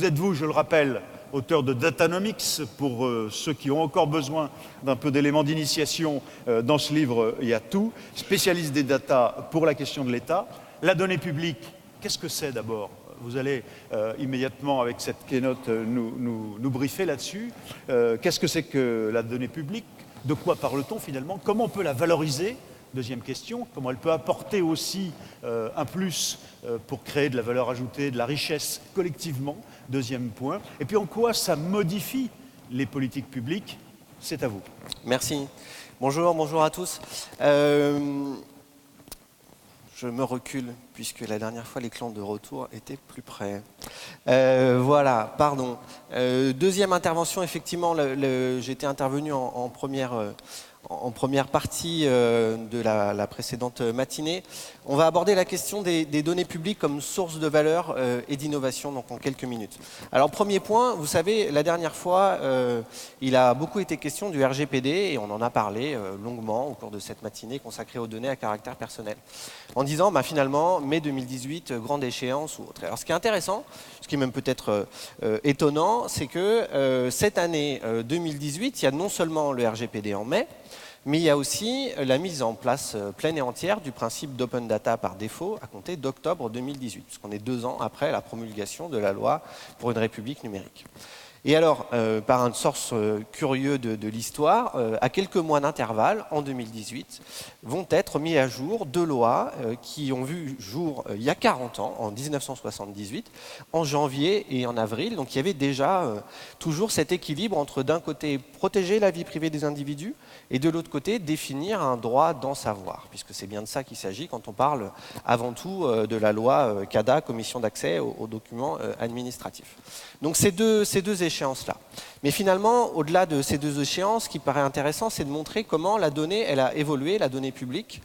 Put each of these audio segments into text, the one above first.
Vous êtes, vous, je le rappelle, auteur de Datanomics, pour ceux qui ont encore besoin d'un peu d'éléments d'initiation. Dans ce livre, il y a tout. Spécialiste des data pour la question de l'État. La donnée publique, qu'est-ce que c'est d'abord? Vous allez immédiatement, avec cette keynote, nous briefer là-dessus. Qu'est-ce que c'est que la donnée publique? De quoi parle-t-on finalement? Comment on peut la valoriser? Deuxième question, comment elle peut apporter aussi un plus pour créer de la valeur ajoutée, de la richesse collectivement? Deuxième point. Et puis en quoi ça modifie les politiques publiques? C'est à vous. Merci. Bonjour à tous. Je me recule, puisque la dernière fois, l'écran de retour était plus près. Voilà, pardon. Deuxième intervention, effectivement, j'étais intervenu en première partie de la précédente matinée. On va aborder la question des données publiques comme source de valeur et d'innovation, donc en quelques minutes. Alors, premier point, vous savez, la dernière fois, il a beaucoup été question du RGPD et on en a parlé longuement au cours de cette matinée consacrée aux données à caractère personnel. En disant, finalement, mai 2018, grande échéance ou autre. Alors, ce qui est intéressant, ce qui est même peut-être étonnant, c'est que cette année 2018, il y a non seulement le RGPD en mai, mais il y a aussi la mise en place pleine et entière du principe d'open data par défaut à compter d'octobre 2018, puisqu'on est 2 ans après la promulgation de la loi pour une république numérique. Et alors, par un sens curieux de l'histoire, à quelques mois d'intervalle, en 2018, vont être mis à jour 2 lois qui ont vu jour il y a 40 ans, en 1978, en janvier et en avril. Donc il y avait déjà toujours cet équilibre entre, d'un côté, protéger la vie privée des individus, et de l'autre côté, définir un droit d'en savoir, puisque c'est bien de ça qu'il s'agit quand on parle avant tout de la loi CADA, Commission d'accès aux documents administratifs. Donc ces deux échéances-là. Mais finalement, au-delà de ces 2 échéances, ce qui paraît intéressant, c'est de montrer comment la donnée, elle a évolué, la donnée publique,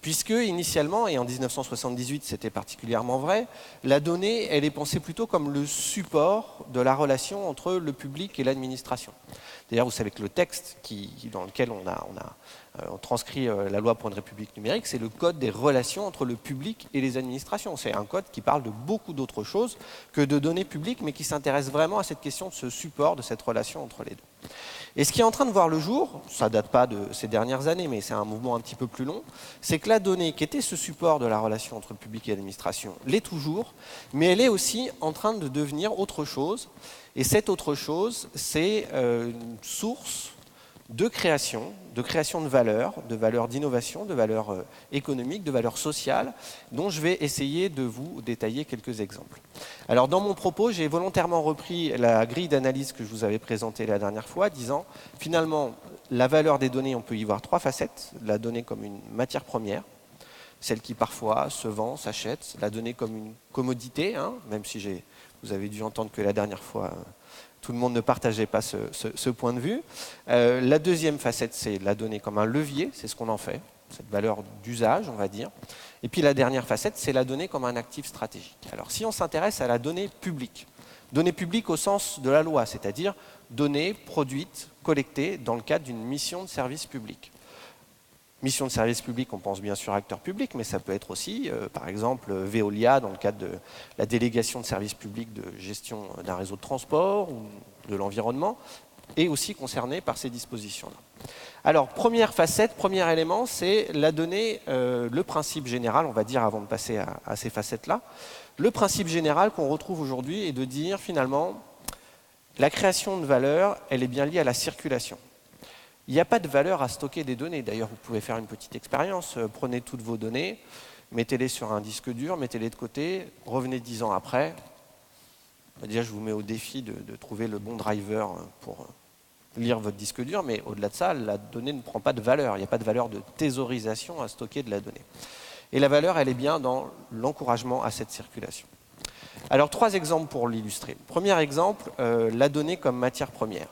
puisque initialement, et en 1978 c'était particulièrement vrai, la donnée, elle est pensée plutôt comme le support de la relation entre le public et l'administration. D'ailleurs, vous savez que le texte dans lequel on transcrit la loi pour une république numérique, c'est le code des relations entre le public et les administrations. C'est un code qui parle de beaucoup d'autres choses que de données publiques, mais qui s'intéresse vraiment à cette question de ce support, de cette relation entre les deux. Et ce qui est en train de voir le jour, ça ne date pas de ces dernières années, mais c'est un mouvement un petit peu plus long, c'est que la donnée qui était ce support de la relation entre le public et l'administration l'est toujours, mais elle est aussi en train de devenir autre chose. Et cette autre chose, c'est une source de création de valeur d'innovation, de valeur économique, de valeur sociale, dont je vais essayer de vous détailler quelques exemples. Alors dans mon propos, j'ai volontairement repris la grille d'analyse que je vous avais présentée la dernière fois, disant finalement la valeur des données, on peut y voir 3 facettes, la donnée comme une matière première, celle qui parfois se vend, s'achète, la donnée comme une commodité, même si vous avez dû entendre que la dernière fois, tout le monde ne partageait pas ce point de vue. La deuxième facette, c'est la donnée comme un levier, c'est ce qu'on en fait, cette valeur d'usage, on va dire. Et puis la dernière facette, c'est la donnée comme un actif stratégique. Alors si on s'intéresse à la donnée publique au sens de la loi, c'est-à-dire données produites, collectées dans le cadre d'une mission de service public. Mission de service public, on pense bien sûr à acteurs publics, mais ça peut être aussi, par exemple, Veolia, dans le cadre de la délégation de service public de gestion d'un réseau de transport ou de l'environnement, est aussi concerné par ces dispositions-là. Alors, première facette, premier élément, c'est la donnée, le principe général, on va dire avant de passer à ces facettes-là. Le principe général qu'on retrouve aujourd'hui est de dire, finalement, la création de valeur, elle est bien liée à la circulation. Il n'y a pas de valeur à stocker des données. D'ailleurs, vous pouvez faire une petite expérience. Prenez toutes vos données, mettez-les sur un disque dur, mettez-les de côté, revenez 10 ans après. Déjà, je vous mets au défi de trouver le bon driver pour lire votre disque dur, mais au-delà de ça, la donnée ne prend pas de valeur. Il n'y a pas de valeur de thésaurisation à stocker de la donnée. Et la valeur, elle est bien dans l'encouragement à cette circulation. Alors, 3 exemples pour l'illustrer. Premier exemple, la donnée comme matière première.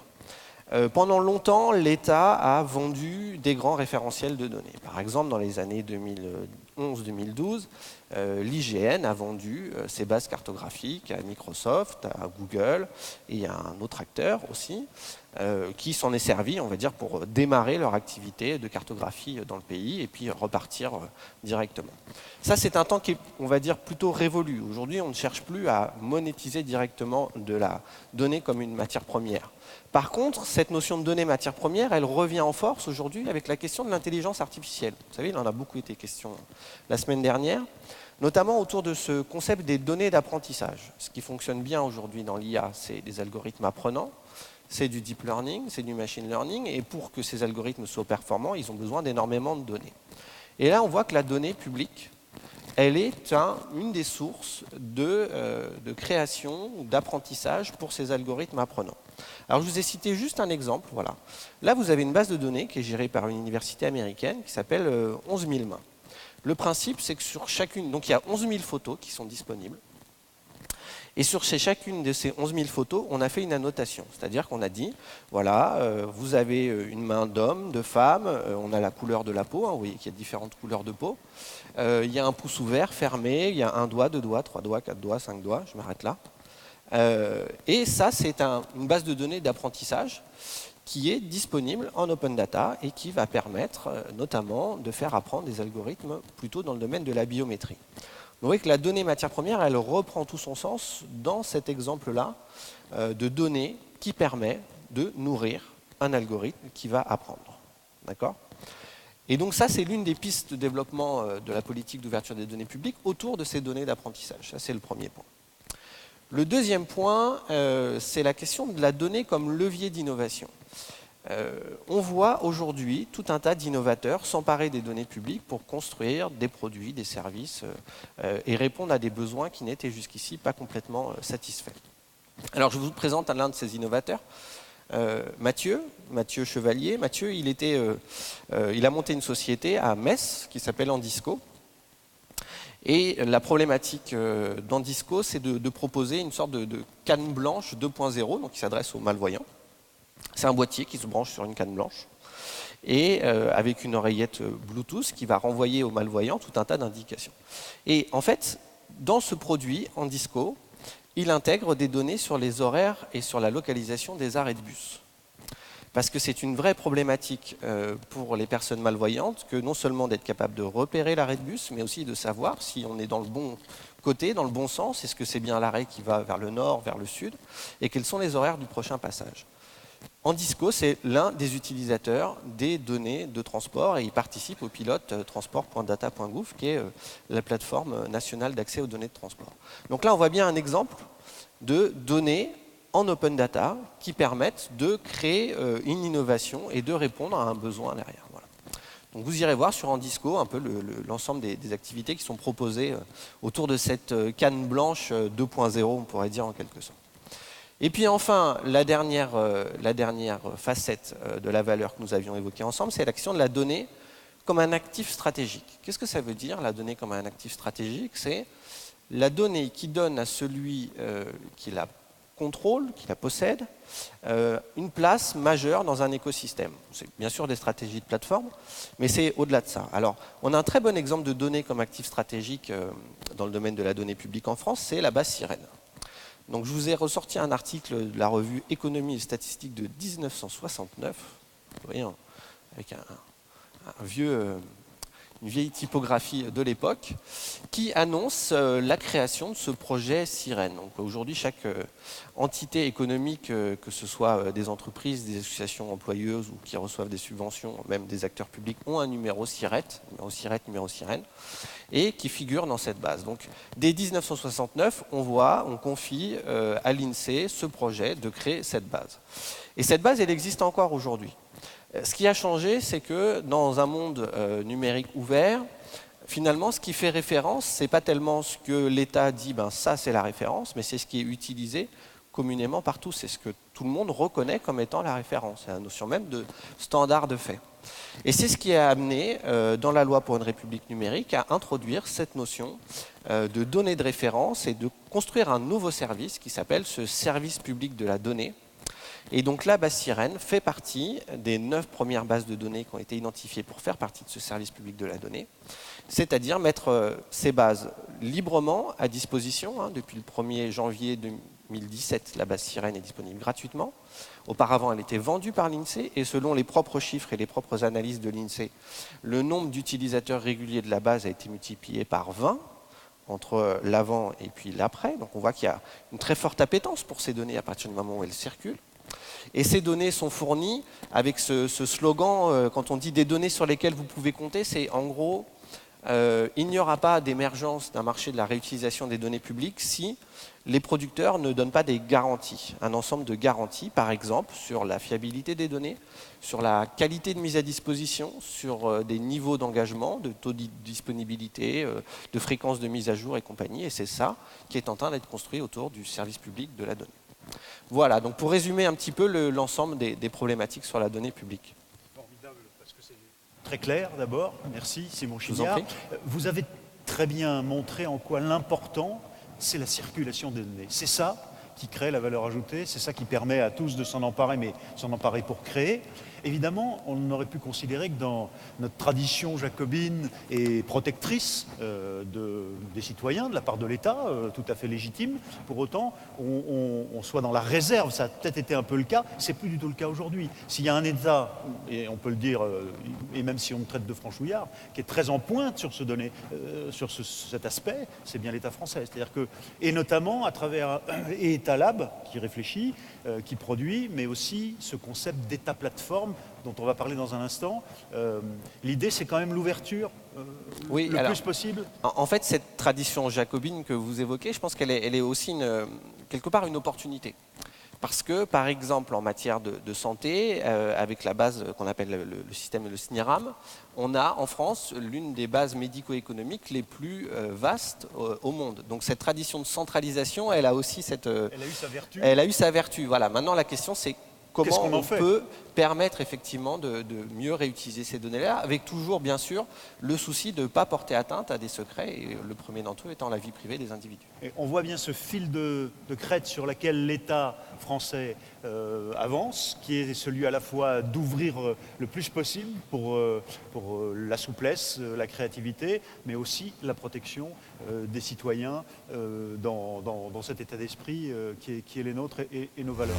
Pendant longtemps, l'État a vendu des grands référentiels de données. Par exemple, dans les années 2011-2012, l'IGN a vendu ses bases cartographiques à Microsoft, à Google et à un autre acteur aussi, qui s'en est servi, on va dire, pour démarrer leur activité de cartographie dans le pays et puis repartir directement. Ça, c'est un temps qui est, on va dire, plutôt révolu. Aujourd'hui, on ne cherche plus à monétiser directement de la donnée comme une matière première. Par contre, cette notion de donnée matière première, elle revient en force aujourd'hui avec la question de l'intelligence artificielle. Vous savez, il en a beaucoup été question la semaine dernière, notamment autour de ce concept des données d'apprentissage. Ce qui fonctionne bien aujourd'hui dans l'IA, c'est des algorithmes apprenants, c'est du deep learning, c'est du machine learning, et pour que ces algorithmes soient performants, ils ont besoin d'énormément de données. Et là, on voit que la donnée publique, elle est une des sources de création ou d'apprentissage pour ces algorithmes apprenants. Alors, je vous ai cité juste un exemple. Voilà. Là, vous avez une base de données qui est gérée par une université américaine qui s'appelle 11 000 mains. Le principe, c'est que sur chacune, donc il y a 11 000 photos qui sont disponibles. Et sur chacune de ces 11 000 photos, on a fait une annotation. C'est-à-dire qu'on a dit, voilà, vous avez une main d'homme, de femme, on a la couleur de la peau, vous voyez qu'il y a différentes couleurs de peau. Il y a un pouce ouvert, fermé, il y a 1 doigt, 2 doigts, 3 doigts, 4 doigts, 5 doigts, je m'arrête là. Et ça, c'est une base de données d'apprentissage qui est disponible en open data et qui va permettre notamment de faire apprendre des algorithmes plutôt dans le domaine de la biométrie. Vous voyez que la donnée matière première, elle reprend tout son sens dans cet exemple-là de données qui permet de nourrir un algorithme qui va apprendre. D'accord ? Et donc ça, c'est l'une des pistes de développement de la politique d'ouverture des données publiques autour de ces données d'apprentissage. Ça, c'est le premier point. Le deuxième point, c'est la question de la donnée comme levier d'innovation. On voit aujourd'hui tout un tas d'innovateurs s'emparer des données publiques pour construire des produits, des services et répondre à des besoins qui n'étaient jusqu'ici pas complètement satisfaits. Alors je vous présente l'un de ces innovateurs, Mathieu Chevalier. Mathieu, il a monté une société à Metz qui s'appelle Andisco. Et la problématique d'Andisco, c'est de proposer une sorte de canne blanche 2.0, donc qui s'adresse aux malvoyants. C'est un boîtier qui se branche sur une canne blanche et avec une oreillette Bluetooth qui va renvoyer aux malvoyants tout un tas d'indications. Et en fait, dans ce produit, Andisco, il intègre des données sur les horaires et sur la localisation des arrêts de bus. Parce que c'est une vraie problématique pour les personnes malvoyantes que non seulement d'être capable de repérer l'arrêt de bus, mais aussi de savoir si on est dans le bon côté, dans le bon sens, est-ce que c'est bien l'arrêt qui va vers le nord, vers le sud, et quels sont les horaires du prochain passage. Andisco, c'est l'un des utilisateurs des données de transport et il participe au pilote transport.data.gouv qui est la plateforme nationale d'accès aux données de transport. Donc là, on voit bien un exemple de données en open data qui permettent de créer une innovation et de répondre à un besoin derrière. Voilà. Donc vous irez voir sur Andisco un peu l'ensemble des activités qui sont proposées autour de cette canne blanche 2.0, on pourrait dire en quelque sorte. Et puis enfin, la dernière facette de la valeur que nous avions évoquée ensemble, c'est la question de la donnée comme un actif stratégique. Qu'est-ce que ça veut dire, la donnée comme un actif stratégique? C'est la donnée qui donne à celui qui la contrôle, qui la possède, une place majeure dans un écosystème. C'est bien sûr des stratégies de plateforme, mais c'est au-delà de ça. Alors, on a un très bon exemple de données comme actif stratégique dans le domaine de la donnée publique en France, c'est la base Sirène. Donc, je vous ai ressorti un article de la revue Économie et Statistique de 1969, vous voyez, avec une vieille typographie de l'époque, qui annonce la création de ce projet Sirène. Donc aujourd'hui, chaque entité économique, que ce soit des entreprises, des associations employeuses ou qui reçoivent des subventions, même des acteurs publics, ont un numéro SIRET, numéro Sirène, et qui figure dans cette base. Donc dès 1969, on confie à l'INSEE ce projet de créer cette base. Et cette base, elle existe encore aujourd'hui. Ce qui a changé, c'est que dans un monde numérique ouvert, finalement, ce qui fait référence, ce n'est pas tellement ce que l'État dit, ça c'est la référence, mais c'est ce qui est utilisé communément partout. C'est ce que tout le monde reconnaît comme étant la référence. C'est la notion même de standard de fait. Et c'est ce qui a amené, dans la loi pour une république numérique, à introduire cette notion de données de référence et de construire un nouveau service qui s'appelle ce service public de la donnée, Et donc la base Sirène fait partie des 9 premières bases de données qui ont été identifiées pour faire partie de ce service public de la donnée, c'est-à-dire mettre ces bases librement à disposition. Depuis le 1er janvier 2017, la base Sirène est disponible gratuitement. Auparavant, elle était vendue par l'INSEE et selon les propres chiffres et les propres analyses de l'INSEE, le nombre d'utilisateurs réguliers de la base a été multiplié par 20 entre l'avant et puis l'après. Donc on voit qu'il y a une très forte appétence pour ces données à partir du moment où elles circulent. Et ces données sont fournies avec ce slogan, quand on dit des données sur lesquelles vous pouvez compter, c'est en gros, il n'y aura pas d'émergence d'un marché de la réutilisation des données publiques si les producteurs ne donnent pas des garanties, un ensemble de garanties, par exemple, sur la fiabilité des données, sur la qualité de mise à disposition, sur des niveaux d'engagement, de taux de disponibilité, de fréquence de mise à jour et compagnie. Et c'est ça qui est en train d'être construit autour du service public de la donnée. Voilà, donc pour résumer un petit peu l'ensemble des problématiques sur la donnée publique. Formidable, parce que c'est très clair d'abord. Merci Simon Je vous en Chignard. prie. Vous avez très bien montré en quoi l'important, c'est la circulation des données. C'est ça qui crée la valeur ajoutée, c'est ça qui permet à tous de s'en emparer, mais s'en emparer pour créer. Évidemment, on aurait pu considérer que dans notre tradition jacobine et protectrice des citoyens, de la part de l'État, tout à fait légitime, pour autant, on soit dans la réserve. Ça a peut-être été un peu le cas, c'est plus du tout le cas aujourd'hui. S'il y a un État, et on peut le dire, et même si on me traite de franchouillard, qui est très en pointe sur cet aspect, c'est bien l'État français. C'est-à-dire que, et notamment à travers Etalab, qui réfléchit, qui produit, mais aussi ce concept d'État plateforme dont on va parler dans un instant. L'idée, c'est quand même l'ouverture le plus possible. En fait, cette tradition jacobine que vous évoquez, je pense qu'elle est aussi quelque part une opportunité. Parce que, par exemple, en matière de santé, avec la base qu'on appelle le système le SNIRAM, on a en France l'une des bases médico-économiques les plus vastes au monde. Donc cette tradition de centralisation, elle a aussi cette... Elle a eu sa vertu. Elle a eu sa vertu. Voilà. Maintenant, la question, c'est comment on peut permettre effectivement de mieux réutiliser ces données-là, avec toujours, bien sûr, le souci de ne pas porter atteinte à des secrets, et le premier d'entre eux étant la vie privée des individus. Et on voit bien ce fil de crête sur lequel l'État français avance, qui est celui à la fois d'ouvrir le plus possible pour la souplesse, la créativité, mais aussi la protection des citoyens dans cet état d'esprit qui est les nôtres et nos valeurs.